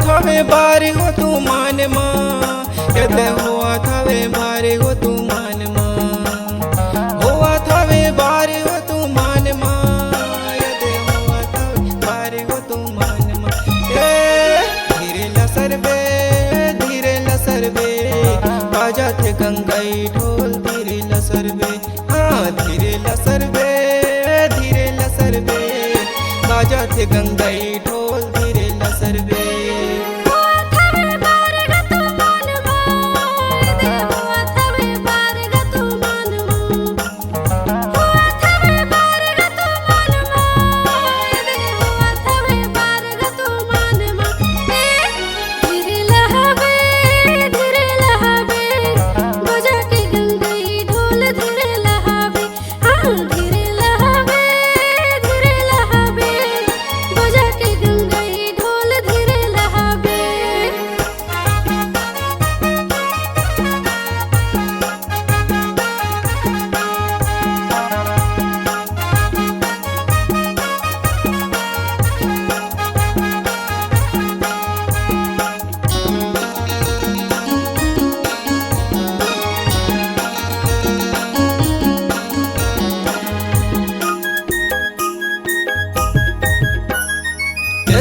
थवे बारी हो तू मान माँ यदे हुआ थवे बारी हो तू मान माँ हुआ थवे बारी हो तू मान माँ यदे हुआ थवे बारी हो तू मान माँ धीरे लसर बे बाजा थे गंगाई ढोल धीरे लसर बे हाँ धीरे लसर बे बाजा थे गंगाई ढोल धीरे लसर बे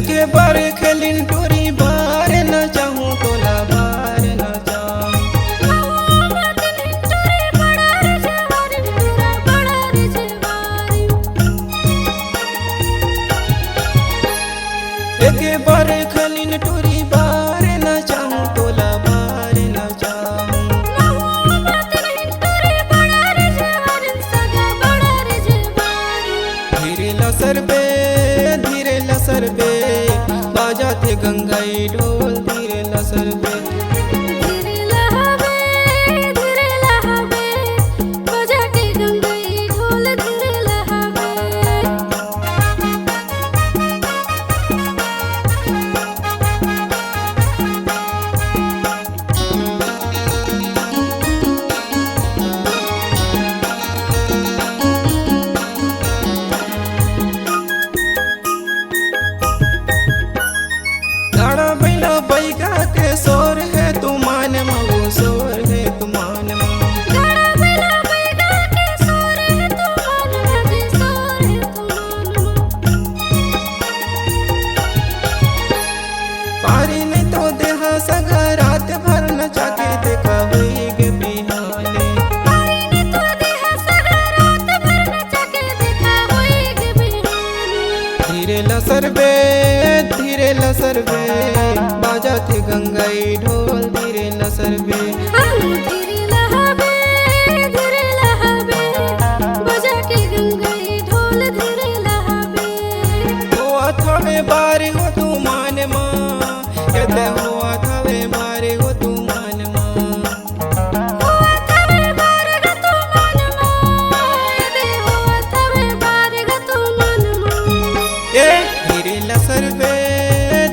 के बार खेलिन टोरी बार न चाहूँ तोला बार न चाहूँ के बार खेलिन टोरी बार न चाहूँ तोला बार न चाहूँ धीरे लसर बे बाजा थे गंगाई ढोल धीरे लसर बे बाजा के गंगाई ढोल धीरे लहावे बैगा के सोर है तू मान मो सोर है तू मान पारी नहीं तो देहा सगा रात भर न जाके देखा हुई गे बिहाने धीरे लसर बे बाजा थे गंगाई ढोल धीरे लसर बे धीरे लहावे बाजा के गंगाई ढोल धीरे लहावे हुआ थवे बारी हो तू मान माँ यदे हुआ थवे बारी हो तू मान माँ हुआ थवे बारी हो तू मान माँ यदे हुआ थवे बारी हो तू मान माँ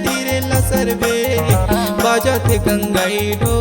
धीरे लसर बे बाजा थे गंगाई ढोल